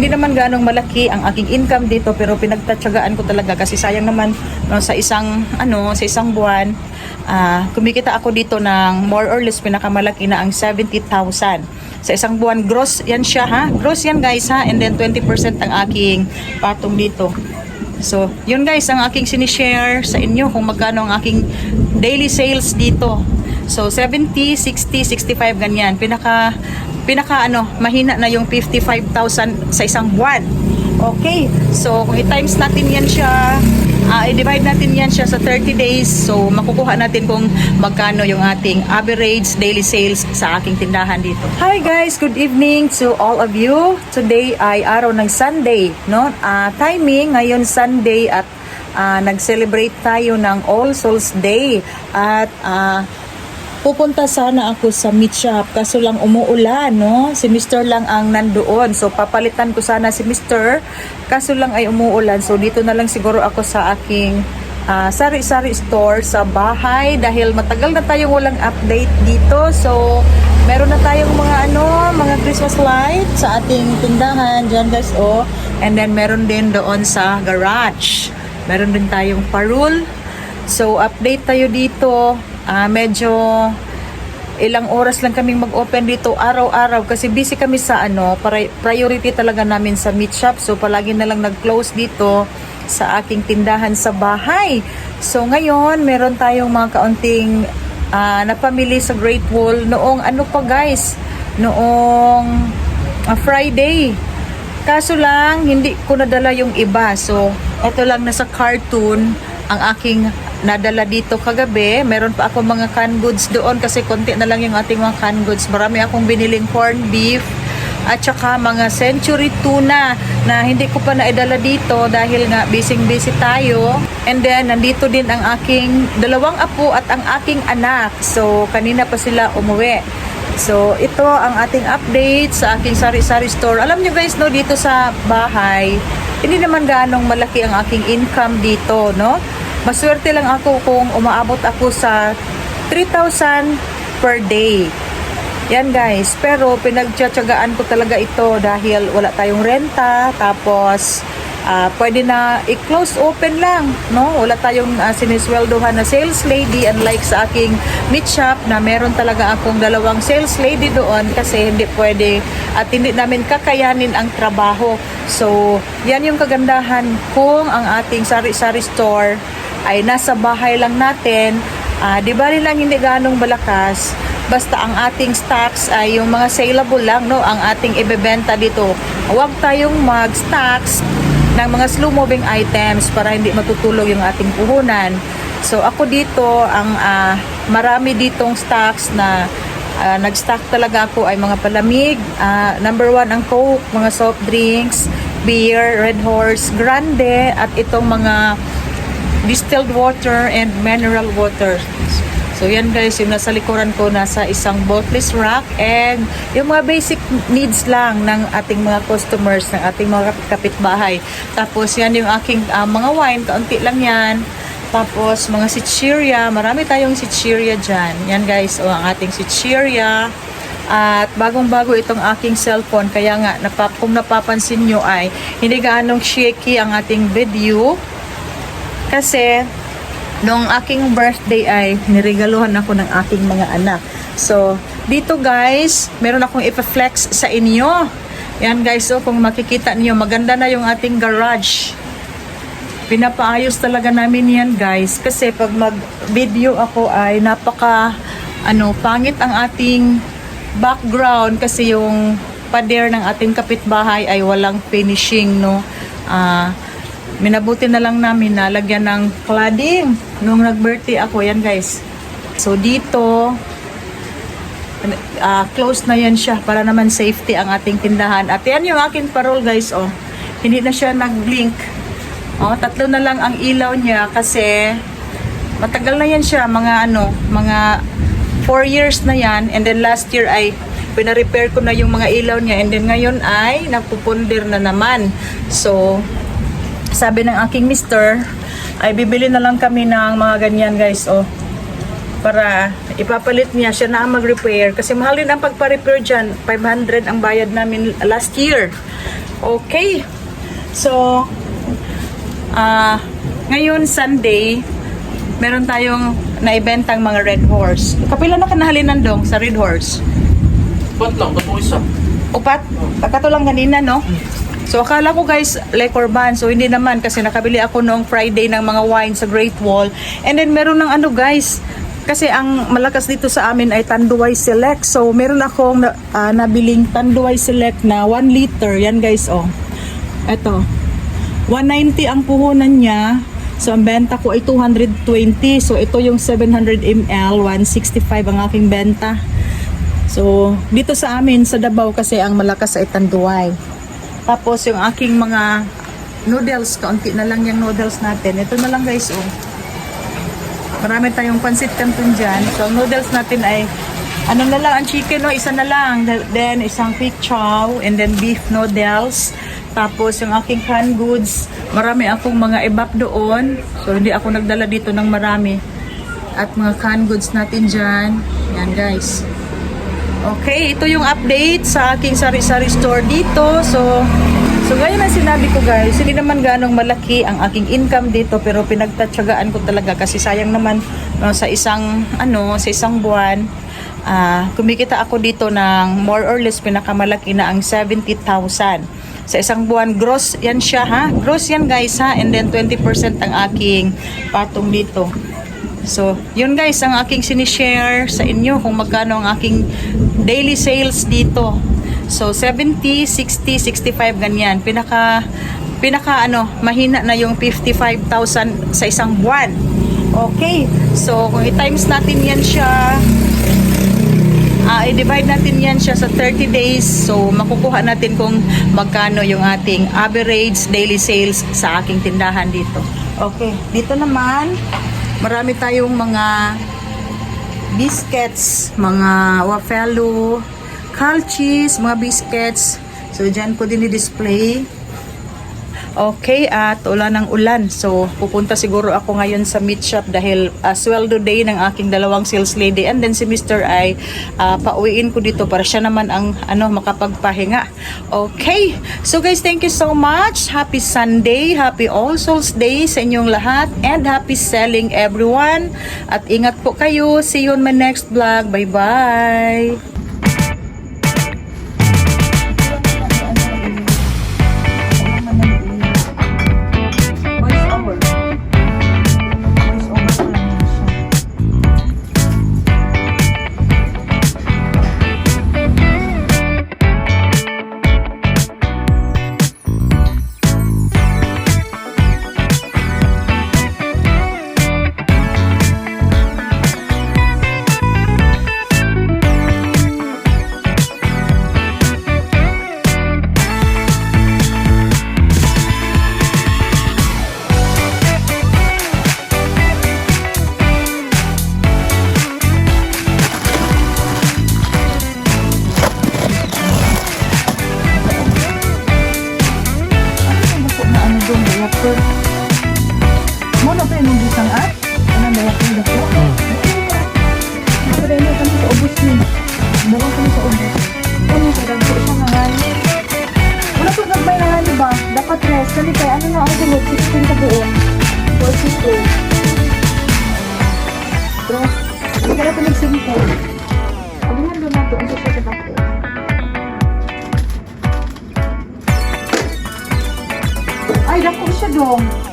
Hindi naman ganong malaki ang aking income dito, pero pinagtatsagaan ko talaga kasi sayang naman no, sa isang buwan kumikita ako dito ng more or less pinakamalaki na ang 70,000 sa isang buwan. Gross yan siya, ha, gross yan guys, ha, and then 20% ang aking patong dito. So yun guys ang aking sinishare sa inyo kung magkano ang aking daily sales dito. So 70, 60, 65 ganyan. Pinaka mahina na yung 55,000 sa isang buwan. Okay, so kung i-times natin yan siya, i-divide natin yan siya sa 30 days, so makukuha natin kung magkano yung ating average daily sales sa aking tindahan dito. Hi guys, good evening to all of you. Today ay araw ng Sunday, no? Timing ngayon Sunday at nag-celebrate tayo ng All Souls Day at pupunta sana ako sa meat shop kaso lang umuulan, no? Si Mr. lang ang nandoon. So papalitan ko sana si Mr. kaso lang ay umuulan. So dito na lang siguro ako sa aking sari-sari store sa bahay dahil matagal na tayong walang update dito. So meron na tayong mga Christmas light sa ating tindahan diyan guys, oh. And then meron din doon sa garage. Meron din tayong parul. So update tayo dito. Medyo ilang oras lang kaming mag-open dito araw-araw kasi busy kami sa priority talaga namin sa meat shop. So palagi na lang nag-close dito sa aking tindahan sa bahay. So ngayon meron tayong mga kaunting napamili sa Great Wall noong Friday. Kaso lang hindi ko nadala yung iba. So ito lang nasa carton ang aking nadala dito kagabi. Meron pa ako mga canned goods doon kasi konti na lang yung ating mga canned goods. Marami akong biniling corned beef at saka mga century tuna na hindi ko pa naidala dito dahil nga busy tayo. And then nandito din ang aking dalawang apo at ang aking anak. So kanina pa sila umuwi. So ito ang ating update sa aking sari-sari store. Alam nyo guys, no, dito sa bahay hindi naman ganong malaki ang aking income dito, no? Maswerte lang ako kung umaabot ako sa 3,000 per day. Yan guys. Pero pinagtsatsagaan ko talaga ito dahil wala tayong renta. Tapos pwede na i-close open lang, no? Wala tayong sinisweldohan na sales lady, unlike sa aking meat shop na meron talaga akong dalawang sales lady doon kasi hindi pwede at hindi namin kakayanin ang trabaho. So yan yung kagandahan kung ang ating sari-sari store ay nasa bahay lang natin. Di ba rin lang hindi ganong malakas, basta ang ating stocks ay yung mga saleable lang, no, ang ating ibebenta dito. Huwag tayong mag-stocks ng mga slow moving items para hindi matutulog yung ating puhunan. So ako dito ang marami ditong stocks na nag-stock talaga ako ay mga palamig. Number 1 ang Coke, mga soft drinks, beer, Red Horse, Grande, at itong mga distilled water and mineral water. So yan guys, yung nasa likuran ko nasa isang bottless rack, and yung mga basic needs lang ng ating mga customers, ng ating mga kapitbahay. Tapos yan yung aking mga wine, kaunti lang yan. Tapos mga sitcheria, marami tayong sitcheria dyan. Yan guys, ang ating sitcheria. At bagong-bago itong aking cellphone, kaya nga kung napapansin nyo ay hindi gaanong shaky ang ating video. Kasi nung aking birthday ay niregaluhan ako ng aking mga anak. So dito guys, meron akong ipa-flex sa inyo. Yan guys, so kung makikita niyo, maganda na yung ating garage. Pinapaayos talaga namin yan guys. Kasi pag mag-video ako ay pangit ang ating background kasi yung pader ng ating kapitbahay ay walang finishing, no. Minabuti na lang namin na lagyan ng cladding nung nag-birthday ako. Yan guys. So dito close na yan siya para naman safety ang ating tindahan. At yan yung aking parol guys, oh. Hindi na siya nag-blink. Oh, 3 na lang ang ilaw niya kasi matagal na yan siya, mga 4 years na yan. And then last year ay pina-repair ko na yung mga ilaw niya, and then ngayon ay nagpupundir na naman. So sabi ng aking mister ay bibili na lang kami ng mga ganyan guys, oh. para ipapalit niya, siya na ang mag-repair kasi mahal din ang pagpa-repair dyan. 500 ang bayad namin last year. Okay, so ngayon Sunday meron tayong naibentang mga Red Horse. Kapila na kanahalinan dong sa Red Horse? Ba't lang? Ba't mo isa? Upat? Kato lang kanina, no? So, akala ko guys, like Orban. So, hindi naman kasi nakabili ako noong Friday ng mga wine sa Great Wall. And then, meron ng ano guys, kasi ang malakas dito sa amin ay Tanduay Select. So, meron akong nabiling Tanduay Select na 1 liter. Yan guys, oh. Eto. 190 ang puhunan niya. So, ang benta ko ay 220. So, ito yung 700 ml, 165 ang aking benta. So, dito sa amin, sa Davao kasi ang malakas ay Tanduay. Tapos, yung aking mga noodles, kaunti na lang yung noodles natin. Ito na lang guys, oh. Marami tayong pansit canton dyan. So, ang noodles natin ay, ano na lang, ang chicken, oh, isa na lang. Then, isang quick chow, and then beef noodles. Tapos, yung aking canned goods, marami akong mga ebap doon. So, hindi ako nagdala dito ng marami. At mga canned goods natin dyan. Yan, guys. Okay, ito yung update sa aking sari-sari store dito. So gaya na sinabi ko guys, hindi naman ganong malaki ang aking income dito. Pero pinagtatsagaan ko talaga kasi sayang naman sa isang buwan. Kumikita ako dito ng more or less pinakamalaki na ang 70,000 sa isang buwan. Gross yan siya, ha? Gross yan guys, ha? And then 20% ang aking patong dito. So, yun guys ang aking sinishare sa inyo kung magkano ang aking daily sales dito. So, 70, 60, 65 ganyan. Pinaka mahina na yung 55,000 sa isang buwan. Okay. So, kung i-times natin yan siya, i-divide natin yan siya sa 30 days. So, makukuha natin kung magkano yung ating average daily sales sa aking tindahan dito. Okay. Dito naman, marami tayong mga biscuits, mga wafelo, calchis, mga biscuits. So, dyan ko din i-display. Okay, at ulan ng ulan. So, pupunta siguro ako ngayon sa meat shop dahil sweldo day ng aking dalawang sales lady. And then si Mr. ay pauwiin ko dito para siya naman ang makapagpahinga. Okay, so guys, thank you so much. Happy Sunday, happy All Souls Day sa inyong lahat. And happy selling everyone. At ingat po kayo. See you on my next vlog. Bye-bye. Mo na pa yung bisang at? Ano na yung dako? Pero ano kami sa ubos niya. Dalawang kami sa ubos. Ano sa dagpo siya nga ngani? Wala po nagbay na ngani ba? Dapat rest. Kali kaya ano na ang gulog? 16 ka buo. 42. Pero, hindi ka na ito nagsimpo. Paglingan doon nato ang siya sa dako. Ay, dako siya dong.